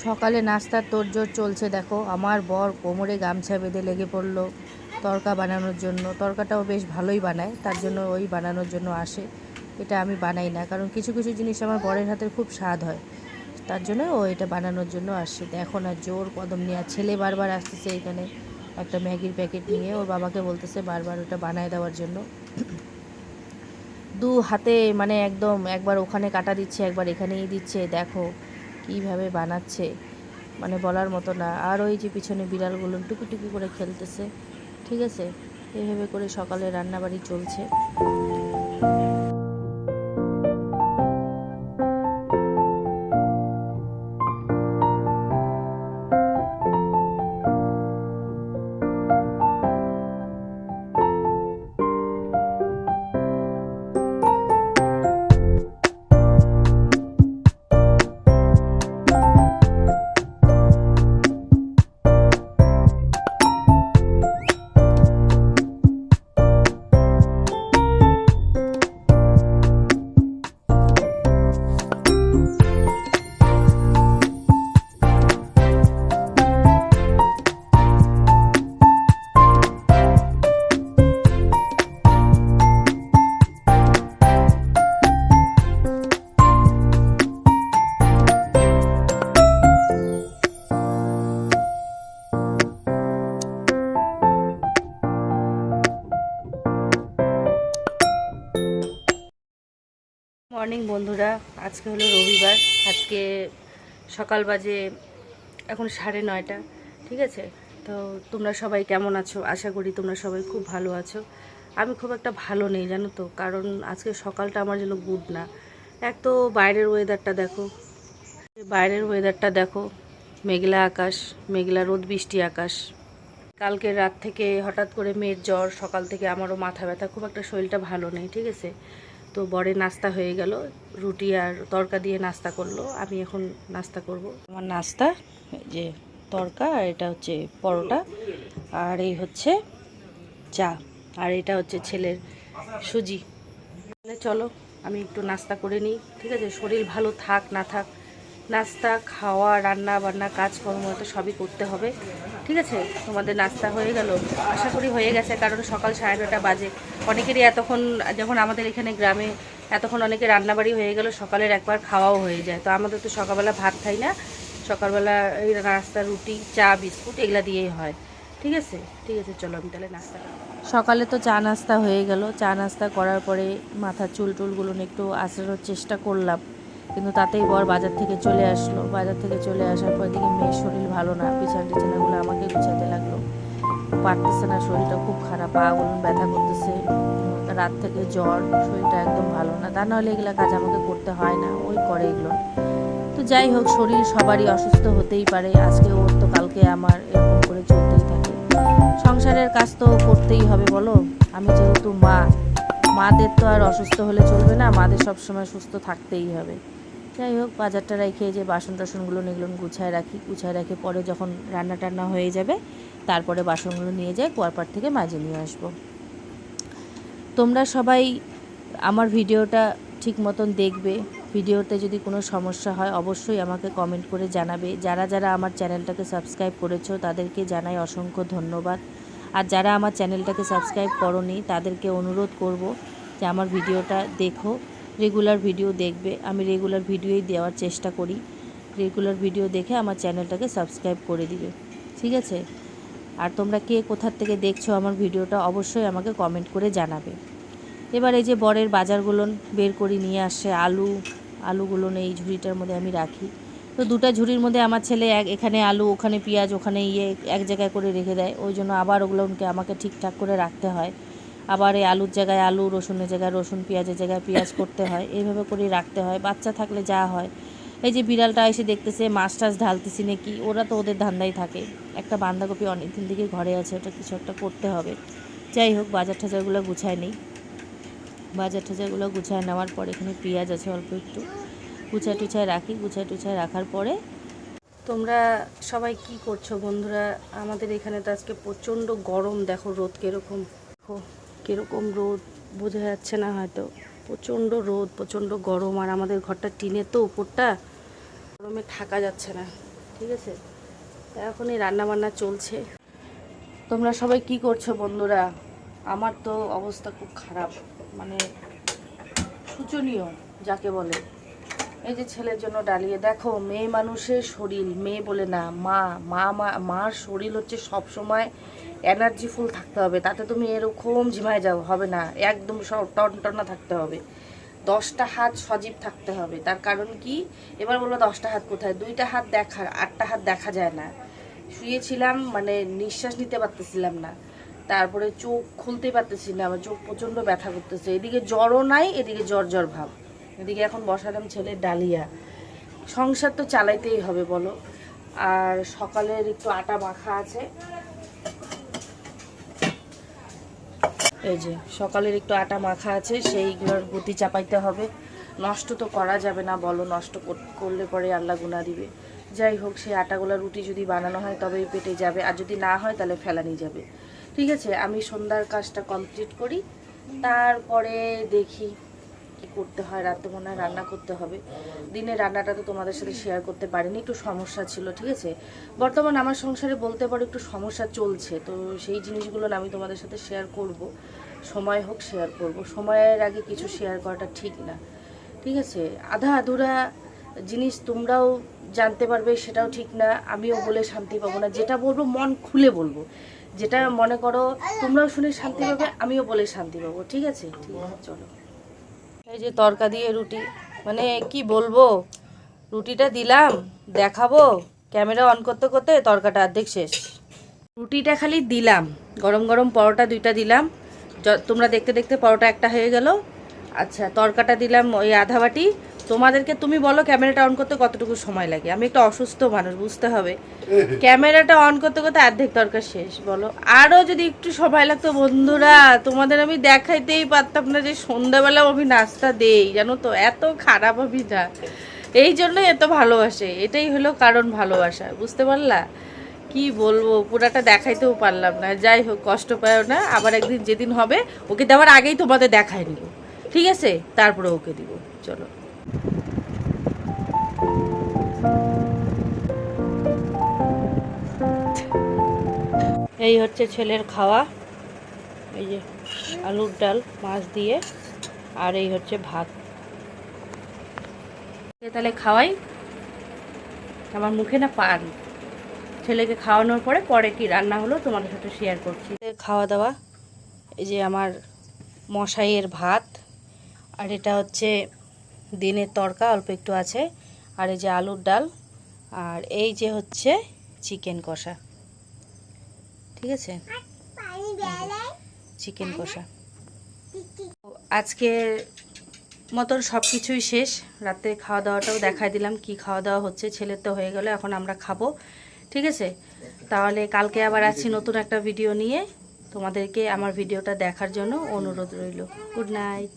সকালে নাস্তার তোড়জোড় চলছে দেখো। আমার বর কোমরে গামছা বেঁধে লেগে পড়লো তড়কা বানানোর জন্য। তড়কাটাও বেশ ভালোই বানায়, তার জন্য ওই বানানোর জন্য আসে। এটা আমি বানাই না, কারণ কিছু কিছু জিনিস আমার বরের হাতের খুব স্বাদ হয়, তার জন্য ও এটা বানানোর জন্য আসে। দেখো না জোর কদম নিয়ে। আর ছেলে বারবার আসতেছে এখানে একটা ম্যাগির প্যাকেট নিয়ে, ওর বাবাকে বলতেছে বারবার ওটা বানায় দেওয়ার জন্য। দু হাতে মানে একদম, একবার ওখানে কাটা দিচ্ছে, একবার এখানেই দিচ্ছে। দেখো কীভাবে বানাচ্ছে, মানে বলার মতো না। আর ওই যে পিছনে বিড়ালগুলো টুকি টুকি করে খেলতেছে। ঠিক আছে, এইভাবে করে সকালে রান্নাবাড়ি চলছে। মর্নিং বন্ধুরা, আজকে হলো রবিবার। আজকে সকাল বাজে এখন 9:30। ঠিক আছে, তো তোমরা সবাই কেমন আছো? আশা করি তোমরা সবাই খুব ভালো আছো। আমি খুব একটা ভালো নেই জানো তো, কারণ আজকে সকালটা আমার যেন গুড না। এক তো বাইরের ওয়েদারটা দেখো, মেঘলা আকাশ, মেঘলা রোদ বৃষ্টি আকাশ। কালকে রাত থেকে হঠাৎ করে মেয়ের জ্বর, সকাল থেকে আমারও মাথা ব্যথা, খুব একটা শরীরটা ভালো নেই। ঠিক আছে, তো বরে নাস্তা হয়ে গেল, রুটি আর তড়কা দিয়ে নাস্তা করলো। আমি এখন নাস্তা করব। আমার নাস্তা যে তড়কা, আর এটা হচ্ছে পরোটা, আর এই হচ্ছে চা, আর এটা হচ্ছে ছেলের সুজি। তাহলে চলো আমি একটু নাস্তা করে নিই। ঠিক আছে, শরীর ভালো থাক না থাক, নাস্তা খাওয়া রান্না বান্না কাজকর্ম তো সবই করতে হবে। ঠিক আছে, তোমাদের নাস্তা হয়ে গেল? আশা করি হয়ে গেছে, কারণ সকাল 9:30 বাজে। অনেকেরই এতক্ষণ, যখন আমাদের এখানে গ্রামে এতক্ষণ অনেকে রান্নাবাড়ি হয়ে গেল, সকালের একবার খাওয়াও হয়ে যায়। তো আমাদের তো সকালবেলা ভাত খাই না, সকালবেলা এই নাস্তা রুটি চা বিস্কুট এগুলা দিয়েই হয়। ঠিক আছে, ঠিক আছে, চলো আমি তাহলে নাস্তা। সকালে তো চা নাস্তা হয়ে গেল। চা নাস্তা করার পরে মাথার চুল টুলগুলো একটু আঁচড়ানোর চেষ্টা করলাম, কিন্তু তাতেই বর বাজার থেকে চলে আসলো। বাজার থেকে চলে আসার পর দিকে মেয়ের শরীর ভালো না, বিছানাগুলো আমাকে গুছাতে লাগলো। পারতেছে না, শরীরটা খুব খারাপ, পাগুলো ব্যথা করতেছে, রাত থেকে জ্বর, শরীরটা একদম ভালো না। তা নাহলে এগুলো কাজ আমাকে করতে হয় না, ওই করে এগুলো। তো যাই হোক, শরীর সবারই অসুস্থ হতেই পারে, আজকে ওর তো কালকে আমার, এরকম করে চলতেই থাকে। সংসারের কাজ তো করতেই হবে বলো। আমি যেহেতু মা, মাদের তো আর অসুস্থ হলে চলবে না, মাদের সবসময় সুস্থ থাকতেই হবে। যাই হোক, বাজারটা রেখে যে বাসন টাসনগুলো এগুলো গুছায় রাখি, পরে যখন রান্না টান্না হয়ে যাবে তারপরে বাসনগুলো নিয়ে যাই কুয়ারপাড় থেকে মাঝে নিয়ে আসবো। তোমরা সবাই আমার ভিডিওটা ঠিক মতন দেখবে। ভিডিওতে যদি কোনো সমস্যা হয় অবশ্যই আমাকে কমেন্ট করে জানাবে। যারা যারা আমার চ্যানেলটাকে সাবস্ক্রাইব করেছো তাদেরকে জানাই অসংখ্য ধন্যবাদ। আর যারা আমার চ্যানেলটাকে সাবস্ক্রাইব করোনি তাদেরকে অনুরোধ করব যে আমার ভিডিওটা দেখো, রেগুলার ভিডিও দেখবে। আমি রেগুলার ভিডিওই দেওয়ার চেষ্টা করি, রেগুলার ভিডিও দেখে আমার চ্যানেলটাকে সাবস্ক্রাইব করে দিবে। ঠিক আছে, আর তোমরা কে কোথার থেকে দেখছো আমার ভিডিওটা অবশ্যই আমাকে কমেন্ট করে জানাবে। এবার এই যে বরের বাজারগুলো বের করে নিয়ে আসে, আলুগুলো এই ঝুড়িটার মধ্যে আমি রাখি। তো দুটো ঝুড়ির মধ্যে আমার ছেলে এখানে আলু, ওখানে পেঁয়াজ, ওখানে এক জায়গায় করে রেখে দেয়। ওই জন্য আবার ওগুলোকে আমাকে ঠিকঠাক করে রাখতে হয়। আবার এই আলুর জায়গায় আলু, রসুনের জায়গায় রসুন, পেঁয়াজের জায়গায় পেঁয়াজ করতে হয়, এইভাবে করেই রাখতে হয়। বাচ্চা থাকলে যা হয়। এই যে বিড়ালটা এসে দেখতেছে মাছ টাছ ঢালতেছি নাকি, ওরা তো ওদের ধান্দাই থাকে। একটা বাঁধাকপি অনেক দিন থেকে ঘরে আছে, ওটা কিছু একটা করতে হবে। যাই হোক, বাজার টাজারগুলো গুছায় নিই। বাজার টাজারগুলো গুছায় নেওয়ার পর এখানে পেঁয়াজ আছে অল্প একটু, গুছায় রাখার পরে তোমরা সবাই কি করছো বন্ধুরা? আমাদের এখানে তো আজকে প্রচণ্ড গরম। দেখো রোদ কীরকম রোদ, বোঝা যাচ্ছে না হয়তো। প্রচণ্ড রোদ, প্রচণ্ড গরম। আর আমাদের ঘরটা টিনের তো উপরটা, গরমে থাকা যাচ্ছে না। ঠিক আছে। এখন এই রান্নাবান্না চলছে। তোমরা সবাই কি করছো বন্ধুরা? আমার তো অবস্থা খুব খারাপ, মানে শোচনীয় যাকে বলে। এই যে ছেলের জন্য ডালিয়ে, দেখো মেয়ে মানুষের শরীর, মেয়ে বলে না, মার শরীর হচ্ছে সব সময় এনার্জিফুল থাকতে হবে। তাতে তুমি এরকম ঝিমায় যাও হবে না, একদম সব টনটনা থাকতে হবে। 10টা হাত সজীব থাকতে হবে। তার কারণ কি, এবার বললো 10টা হাত কোথায়, 2টা হাত দেখা, 8টা হাত দেখা যায় না। শুয়েছিলাম, মানে নিঃশ্বাস নিতে পারতেছিলাম না, তারপরে চোখ খুলতে পারতেছি না, আমার চোখ প্রচণ্ড ব্যথা করতেছে। এদিকে জ্বরও নাই, এদিকে জ্বর ভাব। এদিকে এখন বসালাম ছেলের ডালিয়া। সংসার তো চালাইতেই হবে বলো। আর সকালের একটু আটা মাখা আছে, এই যে সকালের একটু আটা মাখা আছে, সেইগুলোর গতি চাপাইতে হবে। নষ্ট তো করা যাবে না বলো, নষ্ট করলে পরে আল্লাহ গুনাহ দিবে। যাই হোক, সেই আটাগুলো রুটি যদি বানানো হয় তবেই পেটে যাবে, আর যদি না হয় তাহলে ফেলানি যাবে। ঠিক আছে, আমি সন্ধ্যার কাজটা কমপ্লিট করি, তারপরে দেখি কি করতে হয়। রাতে মনে হয় রান্না করতে হবে। দিনের রান্নাটা তো তোমাদের সাথে শেয়ার করতে পারিনি, একটু সমস্যা ছিল। ঠিক আছে, বর্তমান আমার সংসারে বলতে পারো একটু সমস্যা চলছে, তো সেই জিনিসগুলো আমি তোমাদের সাথে শেয়ার করব। সময় হোক শেয়ার করব, সময়ের আগে কিছু শেয়ার করাটা ঠিক না। ঠিক আছে, আধা আধুরা জিনিস তোমরাও জানতে পারবে, সেটাও ঠিক না। আমিও বলে শান্তি পাবো না, যেটা বলবো মন খুলে বলবো, যেটা মনে করো তোমরাও শুনে শান্তি পাবে, আমিও বলে শান্তি পাবো। ঠিক আছে, ঠিক আছে, চলো। এই যে তরকা দিয়ে রুটি, মানে কি বলবো, রুটিটা দিলাম দেখাবো, ক্যামেরা অন করতে করতে তরকাটা অর্ধেক শেষ। রুটিটা খালি দিলাম, গরম গরম পরোটা 2টা দিলাম, তোমরা দেখতে দেখতে পরোটা একটা হয়ে গেল। আচ্ছা, তরকাটা দিলাম ওই আধা বাটি। তোমাদেরকে তুমি বলো ক্যামেরাটা অন করতে কতটুকু সময় লাগে? আমি একটা অসুস্থ মানুষ, বুঝতে হবে। ক্যামেরাটা অন করতে করতে অর্ধেক তরকারি শেষ। বলো আরও যদি একটু সময় লাগতো বন্ধুরা, তোমাদের আমি দেখাইতেই পারতাম না যে সন্ধ্যাবেলাও আমি নাস্তা দেই, জানো তো। এত খারাপ আমি না, এই জন্যই এত ভালোবাসে, এটাই হলো কারণ ভালোবাসা, বুঝতে পারলা? কি বলবো, পুরাটা দেখাইতেও পারলাম না। যাই হোক, কষ্ট পাও না, আবার একদিন যেদিন হবে ওকে দেওয়ার আগেই তোমাদের দেখাই নিব, ঠিক আছে? তারপরে ওকে দিব। চলো। এই হচ্ছে ছেলের খাওয়া, এই যে আলুর ডাল মাছ দিয়ে, আর এই হচ্ছে ভাত। তাহলে খাওয়াই, আমার মুখে না পান। ছেলেকে খাওয়ানোর পরে পরে কি রান্না হলো তোমাদের সাথে শেয়ার করছি। খাওয়া দাওয়া, এই যে আমার মশাইয়ের ভাত, আর এটা হচ্ছে দিনের তরকা অল্প একটু আছে, আর এই যে আলুর ডাল, আর এই যে হচ্ছে চিকেন কষা। ঠিক আছে, চিকেন কষা। আজকের মতন সব কিছুই শেষ। রাতে খাওয়া দাওয়াটাও দেখাই দিলাম, কি খাওয়া দাওয়া হচ্ছে। ছেলের তো হয়ে গেল, এখন আমরা খাবো। ঠিক আছে, তাহলে কালকে আবার আসছি নতুন একটা ভিডিও নিয়ে। তোমাদেরকে আমার ভিডিওটা দেখার জন্য অনুরোধ রইল। Good night.